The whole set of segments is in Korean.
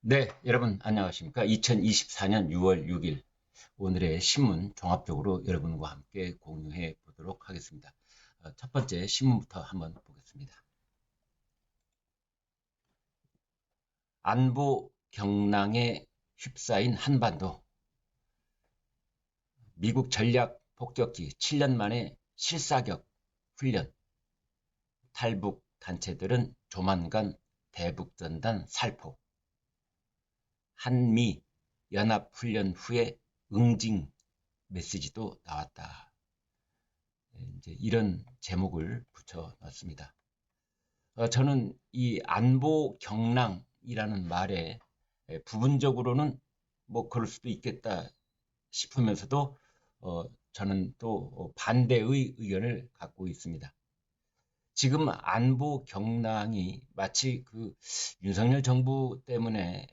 네, 여러분 안녕하십니까? 2024년 6월 6일 오늘의 신문 종합적으로 여러분과 함께 공유해 보도록 하겠습니다. 첫 번째 신문부터 한번 보겠습니다. 안보 경랑에 휩싸인 한반도. 미국 전략 폭격기 7년 만에 실사격 훈련. 탈북 단체들은 조만간 대북전단 살포. 한미 연합훈련 후에 응징 메시지도 나왔다. 이제 이런 제목을 붙여놨습니다. 저는 이 안보 경랑이라는 말에 부분적으로는 뭐 그럴 수도 있겠다 싶으면서도 저는 또 반대의 의견을 갖고 있습니다. 지금 안보 경랑이 마치 그 윤석열 정부 때문에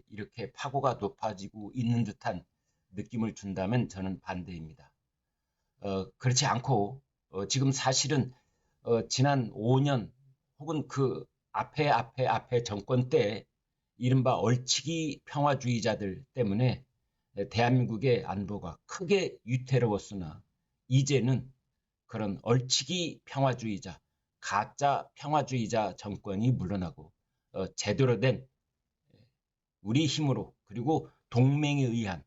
이렇게 파고가 높아지고 있는 듯한 느낌을 준다면 저는 반대입니다. 그렇지 않고 지금 사실은 지난 5년 혹은 그 앞에 정권 때 이른바 얼치기 평화주의자들 때문에 대한민국의 안보가 크게 위태로웠으나 이제는 그런 얼치기 평화주의자, 가짜 평화주의자 정권이 물러나고 제대로 된 우리 힘으로 그리고 동맹에 의한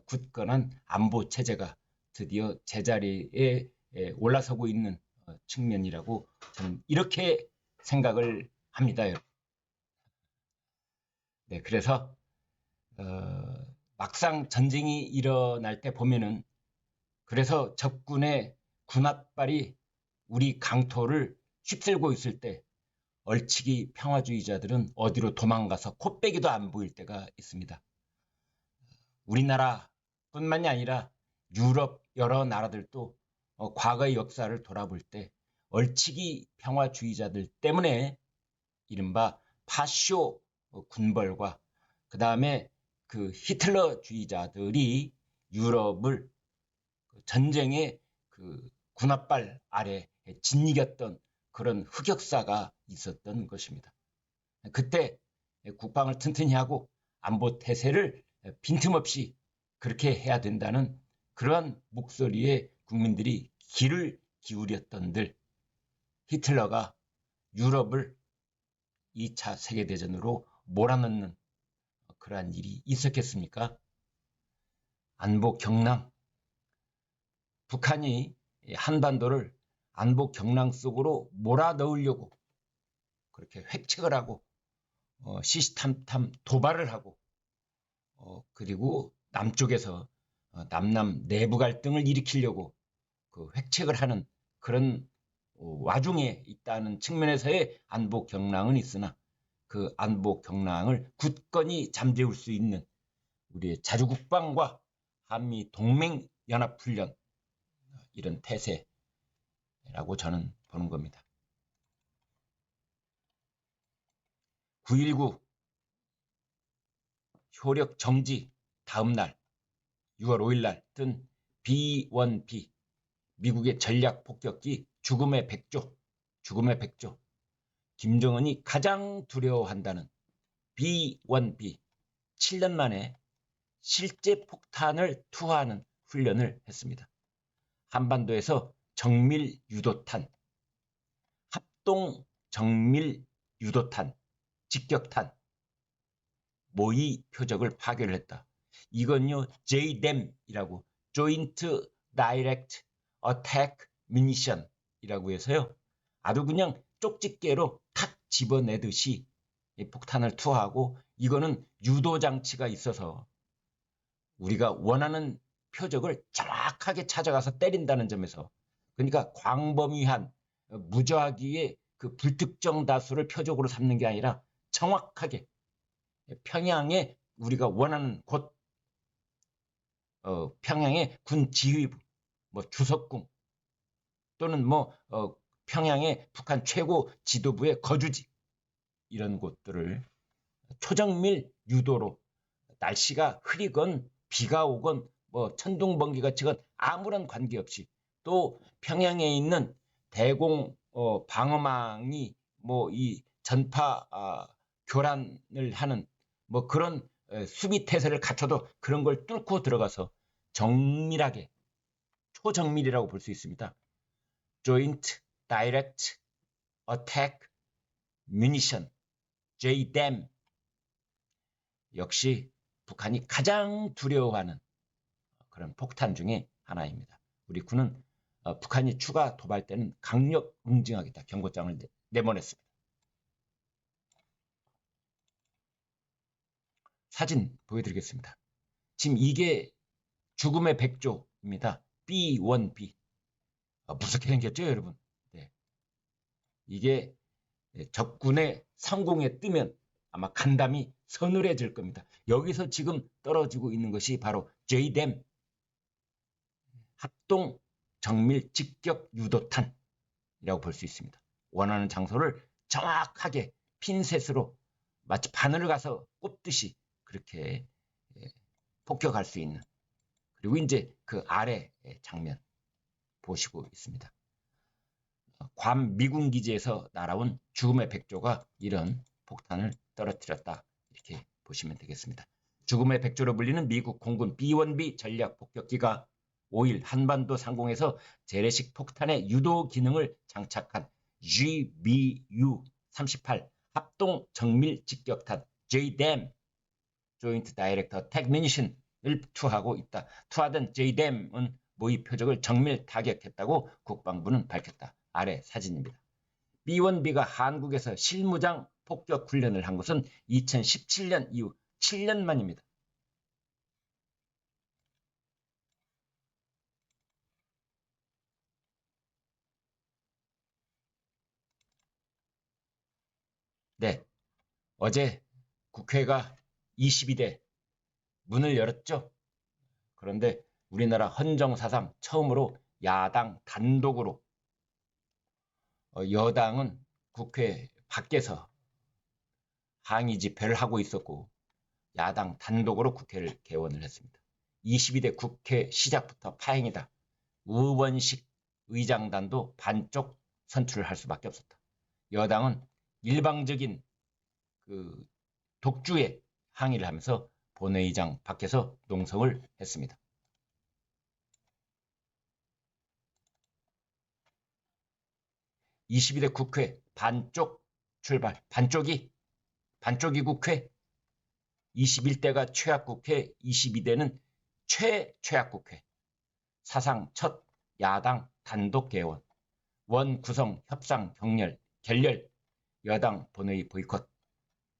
굳건한 안보 체제가 드디어 제자리에 올라서고 있는 측면이라고 저는 이렇게 생각을 합니다. 네, 그래서 막상 전쟁이 일어날 때 보면은 그래서 적군의 군홧발이 우리 강토를 휩쓸고 있을 때 얼치기 평화주의자들은 어디로 도망가서 코빼기도 안 보일 때가 있습니다. 우리나라뿐만이 아니라 유럽 여러 나라들도 과거의 역사를 돌아볼 때 얼치기 평화주의자들 때문에 이른바 파쇼 군벌과 그 다음에 그 히틀러주의자들이 유럽을 전쟁의 그 군홧발 아래 짓이겼던 그런 흑역사가 있었던 것입니다. 그때 국방을 튼튼히 하고 안보 태세를 빈틈없이 그렇게 해야 된다는 그러한 목소리에 국민들이 귀를 기울였던들 히틀러가 유럽을 2차 세계대전으로 몰아넣는 그러한 일이 있었겠습니까? 안보 경랑, 북한이 한반도를 안보 경랑 속으로 몰아넣으려고 그렇게 획책을 하고 시시탐탐 도발을 하고 그리고 남쪽에서 남남 내부 갈등을 일으키려고 그 획책을 하는 그런 와중에 있다는 측면에서의 안보 경랑은 있으나 그 안보 경랑을 굳건히 잠재울 수 있는 우리의 자주국방과 한미 동맹 연합훈련 이런 태세라고 저는 보는 겁니다. 9.19 효력 정지 다음 날 6월 5일 날 뜬 B-1B 미국의 전략 폭격기 죽음의 백조 김정은이 가장 두려워한다는 B-1B 7년 만에 실제 폭탄을 투하하는 훈련을 했습니다. 한반도에서 정밀 유도탄, 합동 정밀 유도탄, 직격탄, 모의 표적을 파괴를 했다. 이건요 JDAM이라고 Joint Direct Attack Munition이라고 해서요 아주 그냥 쪽집게로 탁 집어내듯이 폭탄을 투하하고 이거는 유도 장치가 있어서 우리가 원하는 표적을 정확하게 찾아가서 때린다는 점에서 그러니까 광범위한 무저하기의 그 불특정 다수를 표적으로 삼는 게 아니라 정확하게 평양에 우리가 원하는 곳 평양의 군 지휘부 뭐 주석궁 또는 평양의 북한 최고 지도부의 거주지 이런 곳들을 초정밀 유도로 날씨가 흐리건 비가 오건 천둥 번개가 치건 아무런 관계없이 또 평양에 있는 대공 방어망이 이 전파 교란을 하는 뭐 그런 수비 태세를 갖춰도 그런 걸 뚫고 들어가서 정밀하게 초정밀이라고 볼 수 있습니다. Joint Direct Attack Munition, JDAM. 역시 북한이 가장 두려워하는 그런 폭탄 중에 하나입니다. 우리 군은 북한이 추가 도발 때는 강력 응징하겠다 경고장을 내보냈습니다. 사진 보여드리겠습니다. 지금 이게 죽음의 백조입니다. B1B. 무섭게 생겼죠, 여러분? 네. 이게 적군의 상공에 뜨면 아마 간담이 서늘해질 겁니다. 여기서 지금 떨어지고 있는 것이 바로 JDAM, 합동 정밀 직격 유도탄이라고 볼 수 있습니다. 원하는 장소를 정확하게 핀셋으로 마치 바늘을 가서 꼽듯이 그렇게 폭격할 수 있는, 그리고 이제 그 아래 장면 보시고 있습니다. 괌 미군 기지에서 날아온 죽음의 백조가 이런 폭탄을 떨어뜨렸다, 이렇게 보시면 되겠습니다. 죽음의 백조로 불리는 미국 공군 B1B 전략 폭격기가 5일 한반도 상공에서 재래식 폭탄의 유도 기능을 장착한 GBU-38 합동 정밀 직격탄 JDAM, Joint Direct Attack Munition을 투하하고 있다. 투하된 JDAM은 모의 표적을 정밀 타격했다고 국방부는 밝혔다. 아래 사진입니다. B1B가 한국에서 실무장 폭격 훈련을 한 것은 2017년 이후 7년 만입니다. 네, 어제 국회가 22대 문을 열었죠. 그런데 우리나라 헌정사상 처음으로 야당 단독으로, 여당은 국회 밖에서 항의 집회를 하고 있었고 야당 단독으로 국회를 개원을 했습니다. 22대 국회 시작부터 파행이다. 우원식 의장단도 반쪽 선출을 할 수밖에 없었다. 여당은 일방적인 그 독주에 항의를 하면서 본회의장 밖에서 농성을 했습니다. (22대) 국회 반쪽 출발, 반쪽이 국회, 21대가 최악국회, 22대는 최악국회. 사상 첫 야당 단독 개원, 원 구성 협상 결렬, 여당 본회의 보이콧,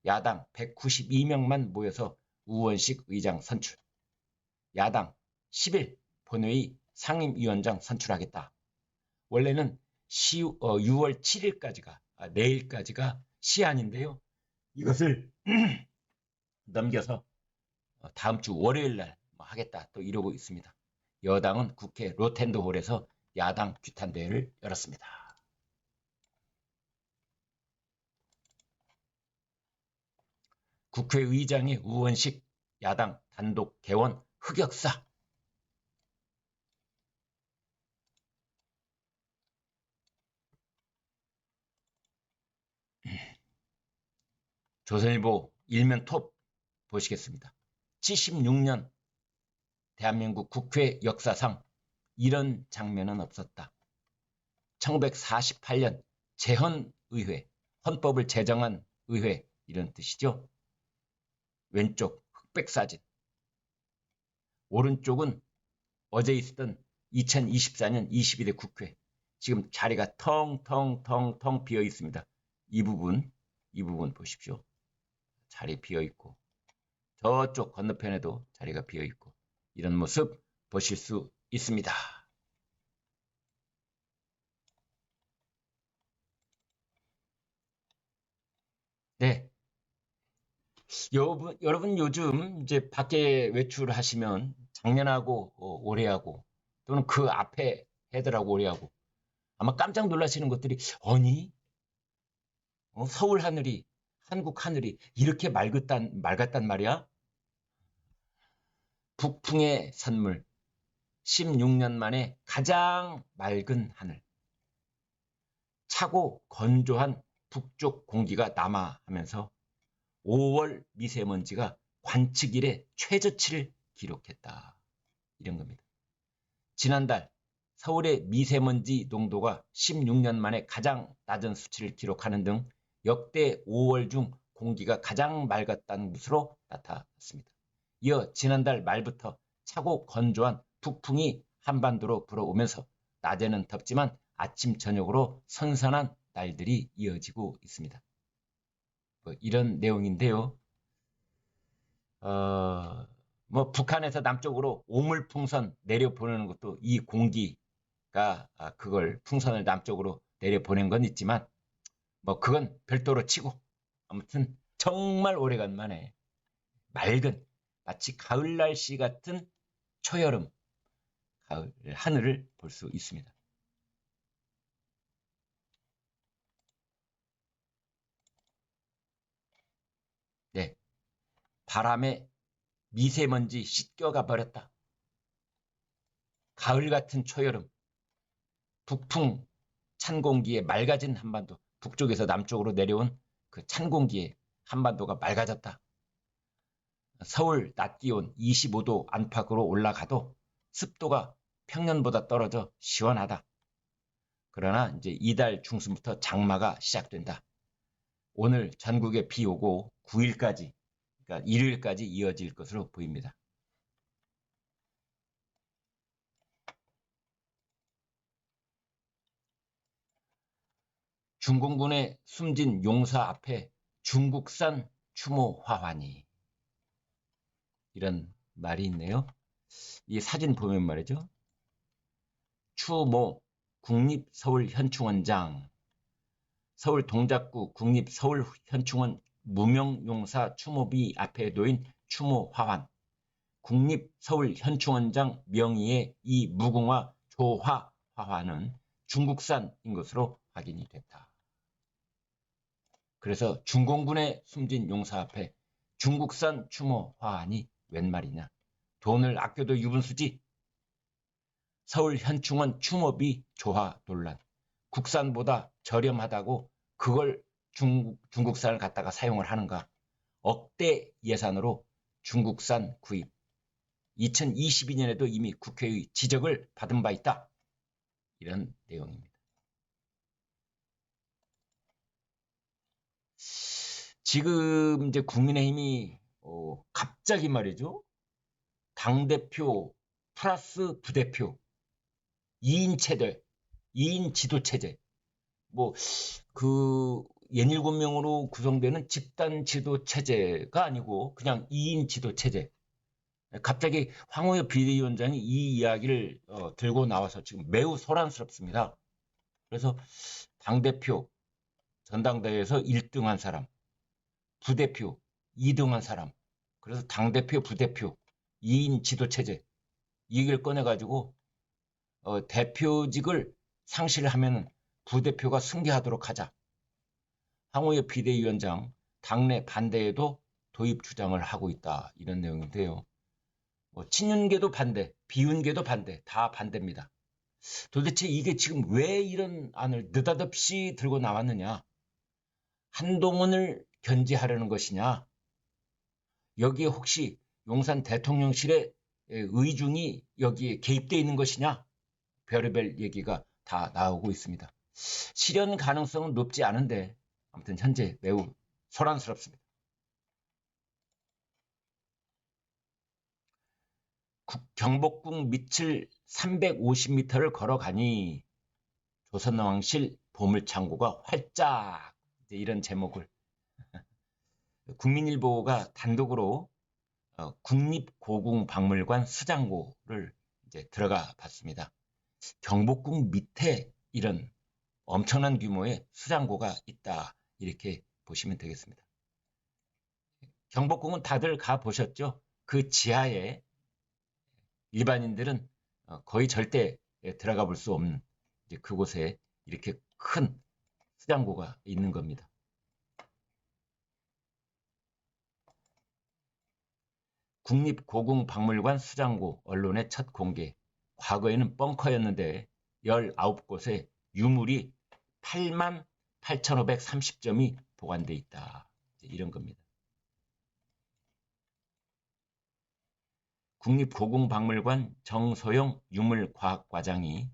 야당 192명만 모여서 우원식 의장 선출, 야당 10일 본회의 상임위원장 선출하겠다. 원래는 6월 7일까지가 내일까지가 시한인데요. 이것을 넘겨서 다음 주 월요일 날 하겠다 또 이러고 있습니다. 여당은 국회 로텐드홀에서 야당 규탄 대회를 열었습니다. 국회의장이 우원식 야당 단독 개원 흑역사. 조선일보 일면 톱 보시겠습니다. 76년 대한민국 국회 역사상 이런 장면은 없었다. 1948년 제헌의회, 헌법을 제정한 의회, 이런 뜻이죠. 왼쪽 흑백 사진, 오른쪽은 어제 있었던 2024년 22대 국회. 지금 자리가 텅텅텅텅 비어 있습니다. 이 부분 보십시오. 자리 비어 있고 저쪽 건너편에도 자리가 비어 있고 이런 모습 보실 수 있습니다. 네. 여러분 요즘 이제 밖에 외출하시면 작년하고 올해하고 또는 그 앞에 해들하고 올해하고 아마 깜짝 놀라시는 것들이, 아니 서울 하늘이, 한국 하늘이 이렇게 맑았단 말이야? 북풍의 선물, 16년 만에 가장 맑은 하늘. 차고 건조한 북쪽 공기가 남하하면서 5월 미세먼지가 관측 이래 최저치를 기록했다. 이런 겁니다. 지난달 서울의 미세먼지 농도가 16년 만에 가장 낮은 수치를 기록하는 등 역대 5월 중 공기가 가장 맑았다는 것으로 나타났습니다. 이어 지난달 말부터 차고 건조한 북풍이 한반도로 불어오면서 낮에는 덥지만 아침 저녁으로 선선한 날들이 이어지고 있습니다. 이런 내용인데요. 북한에서 남쪽으로 오물풍선 내려보내는 것도 이 공기가 그걸 풍선을 남쪽으로 내려보낸 건 있지만 그건 별도로 치고 아무튼 정말 오래간만에 맑은 마치 가을 날씨 같은 초여름 가을 하늘을 볼 수 있습니다. 네, 바람에 미세먼지 씻겨가 버렸다. 가을 같은 초여름, 북풍 찬 공기에 맑아진 한반도, 북쪽에서 남쪽으로 내려온 그 찬 공기에 한반도가 맑아졌다. 서울 낮 기온 25도 안팎으로 올라가도 습도가 평년보다 떨어져 시원하다. 그러나 이제 이달 중순부터 장마가 시작된다. 오늘 전국에 비 오고 9일까지, 그러니까 일요일까지 이어질 것으로 보입니다. 중공군의 숨진 용사 앞에 중국산 추모 화환이, 이런 말이 있네요. 이 사진 보면 말이죠. 추모 국립서울현충원장, 서울 동작구 국립서울현충원 무명용사 추모비 앞에 놓인 추모 화환, 국립서울현충원장 명의의 이 무궁화 조화 화환은 중국산인 것으로 확인이 됐다. 그래서 중공군의 숨진 용사 앞에 중국산 추모 화환이 웬 말이냐. 돈을 아껴도 유분수지. 서울현충원 추모비 조화 논란. 국산보다 저렴하다고 그걸 중국산을 갖다가 사용을 하는가. 억대 예산으로 중국산 구입. 2022년에도 이미 국회의 지적을 받은 바 있다. 이런 내용입니다. 지금 이제 국민의힘이 갑자기 말이죠. 당대표 플러스 부대표 2인 체제, 2인 지도 체제. 연 7명으로 구성되는 집단 지도 체제가 아니고 그냥 2인 지도 체제. 갑자기 황우여 비대위원장이 이 이야기를 들고 나와서 지금 매우 소란스럽습니다. 그래서 당대표 전당대회에서 1등한 사람, 부대표 2등한 사람, 그래서 당대표 부대표 2인 지도체제 이 얘기를 꺼내가지고 대표직을 상실하면 부대표가 승계하도록 하자. 황우여 비대위원장 당내 반대에도 도입 주장을 하고 있다. 이런 내용인데요. 친윤계도 반대, 비윤계도 반대, 다 반대입니다. 도대체 이게 지금 왜 이런 안을 느닷없이 들고 나왔느냐? 한동훈을 견제하려는 것이냐? 여기에 혹시 용산 대통령실의 의중이 여기에 개입되어 있는 것이냐? 별의별 얘기가 다 나오고 있습니다. 실현 가능성은 높지 않은데 아무튼 현재 매우 소란스럽습니다. 경복궁 밑을 350m를 걸어가니 조선왕실 보물창고가 활짝, 이런 제목을 국민일보가 단독으로 국립고궁박물관 수장고를 이제 들어가 봤습니다. 경복궁 밑에 이런 엄청난 규모의 수장고가 있다, 이렇게 보시면 되겠습니다. 경복궁은 다들 가 보셨죠? 그 지하에 일반인들은 거의 절대 들어가 볼 수 없는 이제 그곳에 이렇게 큰 수장고가 있는 겁니다. 국립고궁박물관 수장고 언론의 첫 공개. 과거에는 벙커였는데 19곳에 유물이 88,530점이 보관돼 있다. 이런 겁니다. 국립고궁박물관 정소영 유물과학과장이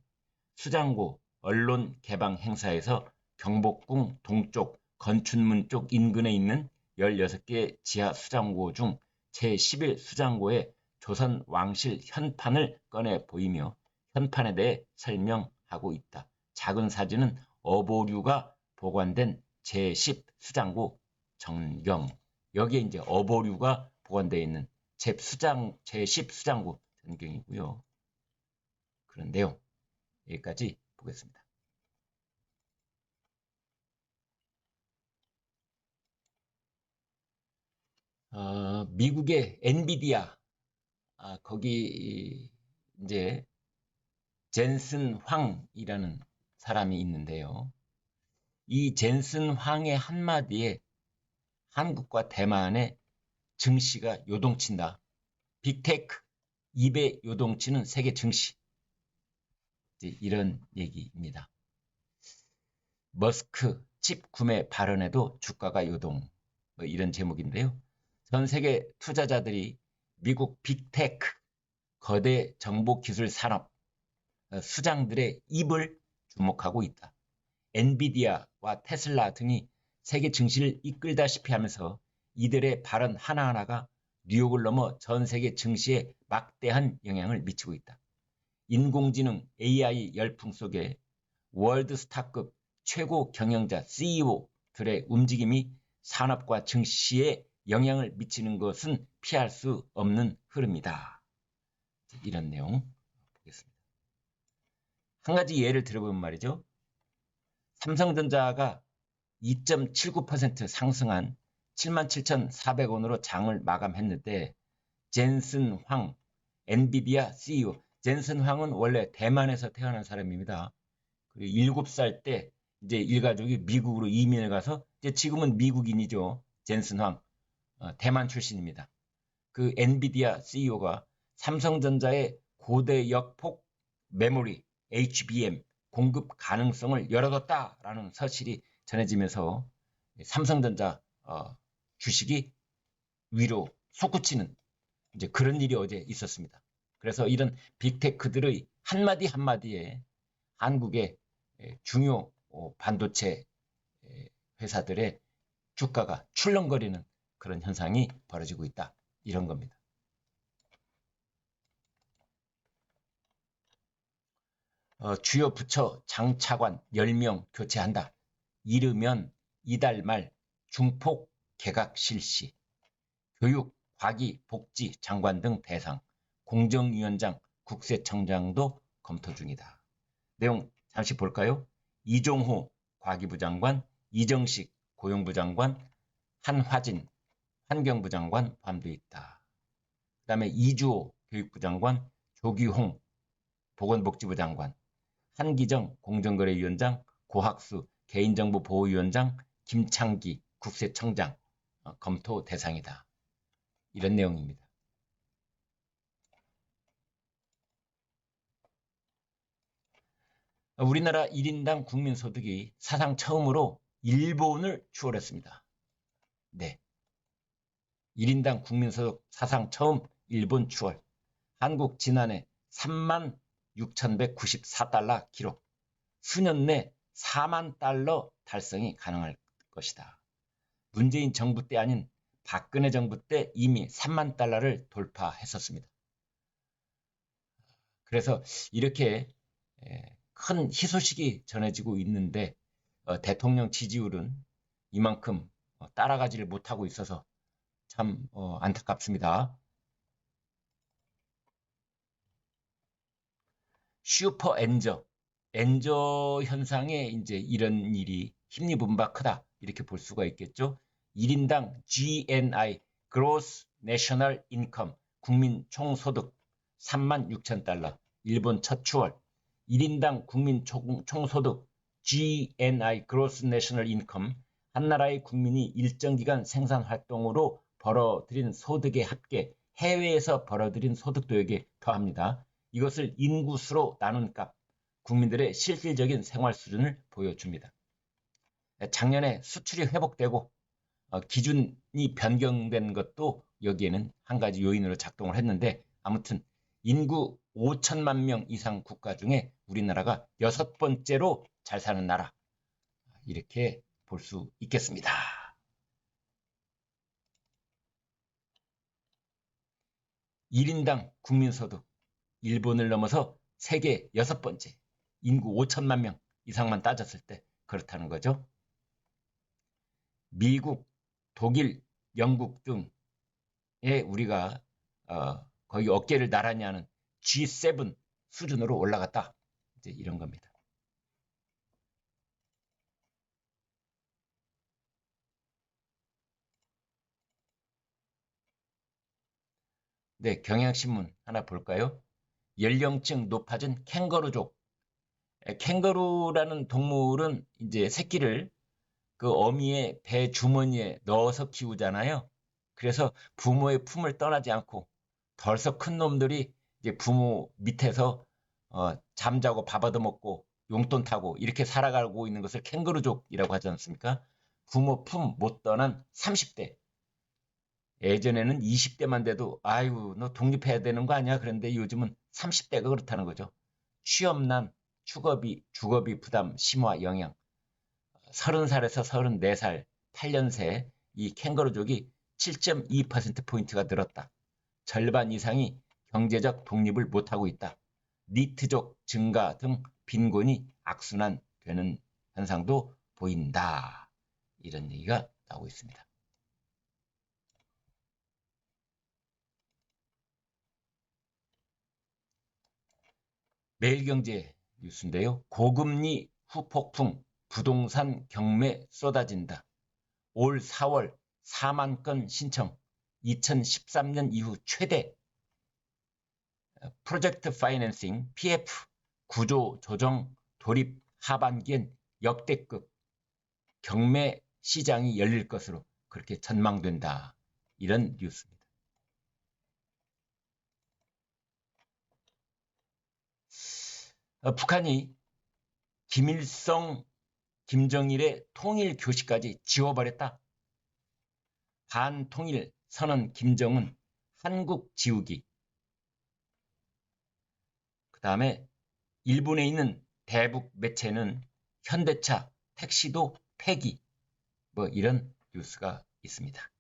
수장고 언론 개방 행사에서 경복궁 동쪽 건춘문 쪽 인근에 있는 16개 지하 수장고 중 제11 수장고의 조선 왕실 현판을 꺼내 보이며 현판에 대해 설명하고 있다. 작은 사진은 어보류가 보관된 제10 수장고 전경. 여기에 이제 어보류가 보관되어 있는 제10 수장고 전경이고요. 그런데요. 여기까지 보겠습니다. 미국의 엔비디아 거기 이제 젠슨 황이라는 사람이 있는데요. 이 젠슨 황의 한마디에 한국과 대만의 증시가 요동친다. 빅테크 입에 요동치는 세계 증시. 이런 얘기입니다. 머스크 칩 구매 발언에도 주가가 요동. 이런 제목인데요. 전 세계 투자자들이 미국 빅테크 거대 정보기술 산업 수장들의 입을 주목하고 있다. 엔비디아와 테슬라 등이 세계 증시를 이끌다시피 하면서 이들의 발언 하나하나가 뉴욕을 넘어 전 세계 증시에 막대한 영향을 미치고 있다. 인공지능 AI 열풍 속에 월드스타급 최고 경영자 CEO들의 움직임이 산업과 증시에 영향을 미치는 것은 피할 수 없는 흐름이다. 이런 내용 보겠습니다. 한 가지 예를 들어보면 말이죠. 삼성전자가 2.79% 상승한 77,400원으로 장을 마감했는데 젠슨 황, 엔비디아 CEO. 젠슨 황은 원래 대만에서 태어난 사람입니다. 그리고 7살 때 이제 일가족이 미국으로 이민을 가서 이제 지금은 미국인이죠. 젠슨 황, 대만 출신입니다. 그 엔비디아 CEO가 삼성전자의 고대역폭 메모리 HBM 공급 가능성을 열어뒀다라는 사실이 전해지면서 삼성전자 주식이 위로 솟구치는 이제 그런 일이 어제 있었습니다. 그래서 이런 빅테크들의 한마디 한마디에 한국의 중요 반도체 회사들의 주가가 출렁거리는 그런 현상이 벌어지고 있다. 이런 겁니다. 주요 부처 장차관 10명 교체한다. 이르면 이달 말 중폭 개각 실시. 교육, 과기, 복지, 장관 등 대상, 공정위원장, 국세청장도 검토 중이다. 내용 잠시 볼까요? 이종호 과기부 장관, 이정식 고용부 장관, 한화진 환경부 장관 포함되어 있다. 그 다음에 이주호 교육부 장관, 조기홍 보건복지부 장관, 한기정 공정거래위원장, 고학수 개인정보보호위원장, 김창기 국세청장 검토 대상이다. 이런 내용입니다. 우리나라 1인당 국민소득이 사상 처음으로 일본을 추월했습니다. 네, 1인당 국민소득 사상 처음 일본 추월. 한국 지난해 36,194달러 기록. 수년 내 4만 달러 달성이 가능할 것이다. 문재인 정부 때 아닌 박근혜 정부 때 이미 3만 달러를 돌파했었습니다. 그래서 이렇게 큰 희소식이 전해지고 있는데 대통령 지지율은 이만큼 따라가지를 못하고 있어서 참 안타깝습니다. 슈퍼 엔저 현상에 이제 이런 일이 힘입은 크다 이렇게 볼 수가 있겠죠. 1인당 GNI Gross National Income 국민 총소득 36,000달러 일본 첫 추월. 1인당 국민 총소득 GNI Gross National Income 한 나라의 국민이 일정 기간 생산 활동으로 벌어들인 소득의 합계 해외에서 벌어들인 소득도에게 더합니다. 이것을 인구수로 나눈 값, 국민들의 실질적인 생활 수준을 보여줍니다. 작년에 수출이 회복되고 기준이 변경된 것도 여기에는 한 가지 요인으로 작동을 했는데 아무튼 인구 5천만 명 이상 국가 중에 우리나라가 6번째로 잘 사는 나라, 이렇게 볼 수 있겠습니다. 1인당 국민소득, 일본을 넘어서 세계 6번째, 인구 5천만 명 이상만 따졌을 때 그렇다는 거죠. 미국, 독일, 영국 등에 우리가 거의 어깨를 나란히 하는 G7 수준으로 올라갔다, 이제 이런 겁니다. 네, 경향신문 하나 볼까요? 연령층 높아진 캥거루족. 캥거루라는 동물은 이제 새끼를 그 어미의 배 주머니에 넣어서 키우잖아요. 그래서 부모의 품을 떠나지 않고 덜썩 큰 놈들이 이제 부모 밑에서 잠자고 밥 얻어먹고 용돈 타고 이렇게 살아가고 있는 것을 캥거루족이라고 하지 않습니까? 부모 품 못 떠난 30대. 예전에는 20대만 돼도 아유 너 독립해야 되는 거 아니야? 그런데 요즘은 30대가 그렇다는 거죠. 취업난, 주거비 부담 심화 영향. 30살에서 34살, 8년 새 이 캥거루족이 7.2%포인트가 늘었다. 절반 이상이 경제적 독립을 못하고 있다. 니트족 증가 등 빈곤이 악순환되는 현상도 보인다. 이런 얘기가 나오고 있습니다. 매일경제 뉴스인데요. 고금리 후폭풍, 부동산 경매 쏟아진다. 올 4월 4만 건 신청, 2013년 이후 최대. 프로젝트 파이낸싱 PF 구조 조정 돌입 하반기엔 역대급 경매 시장이 열릴 것으로 그렇게 전망된다. 이런 뉴스입니다. 북한이 김일성, 김정일의 통일 교시까지 지워버렸다. 반통일 선언 김정은 한국 지우기. 그 다음에 일본에 있는 대북 매체는 현대차, 택시도 폐기. 뭐 이런 뉴스가 있습니다.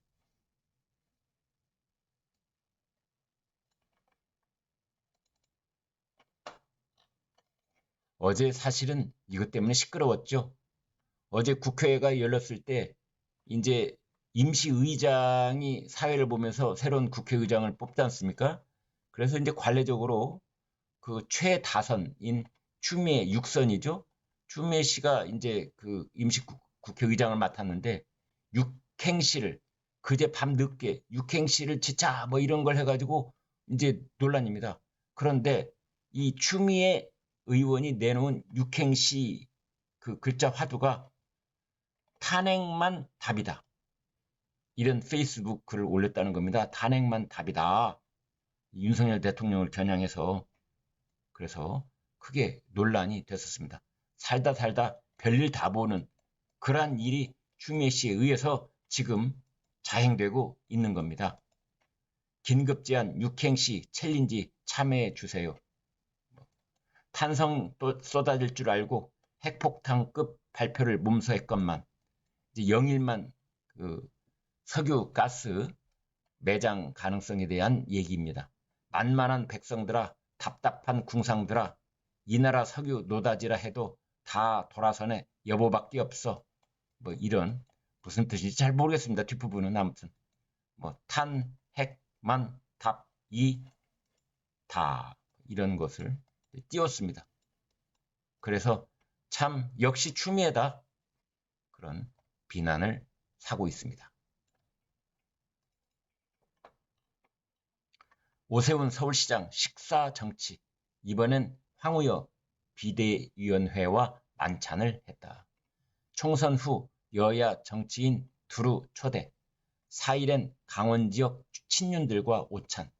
어제 사실은 이것 때문에 시끄러웠죠. 어제 국회가 열렸을 때 이제 임시의장이 사회를 보면서 새로운 국회의장을 뽑지 않습니까? 그래서 이제 관례적으로 그 최다선인 추미애 6선이죠. 추미애 씨가 이제 그 임시 국회의장을 맡았는데 육행시를 그제 밤 늦게 육행시를 지차 뭐 이런 걸 해가지고 이제 논란입니다. 그런데 이 추미애 의원이 내놓은 육행시 그 글자 화두가 탄핵만 답이다. 이런 페이스북 글을 올렸다는 겁니다. 탄핵만 답이다. 윤석열 대통령을 겨냥해서. 그래서 크게 논란이 됐었습니다. 살다 살다 별일 다 보는 그러한 일이 추미애 씨에 의해서 지금 자행되고 있는 겁니다. 긴급 제안 육행시 챌린지 참여해 주세요. 탄성 또 쏟아질 줄 알고 핵폭탄급 발표를 몸소했건만 이제 영일만 그 석유 가스 매장 가능성에 대한 얘기입니다. 만만한 백성들아, 답답한 궁상들아, 이 나라 석유 노다지라 해도 다 돌아서네 여보밖에 없어. 뭐 이런 무슨 뜻인지 잘 모르겠습니다. 뒷부분은 아무튼 뭐 탄, 핵, 만, 답, 이, 다 이런 것을 띄웠습니다. 그래서 참 역시 추미애다 그런 비난을 사고 있습니다. 오세훈 서울시장 식사 정치, 이번엔 황우여 비대위원회와 만찬을 했다. 총선 후 여야 정치인 두루 초대, 4일엔 강원 지역 친윤들과 오찬,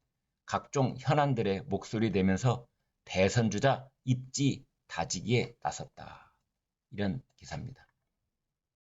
각종 현안들의 목소리 내면서 대선 주자 입지 다지기에 나섰다. 이런 기사입니다.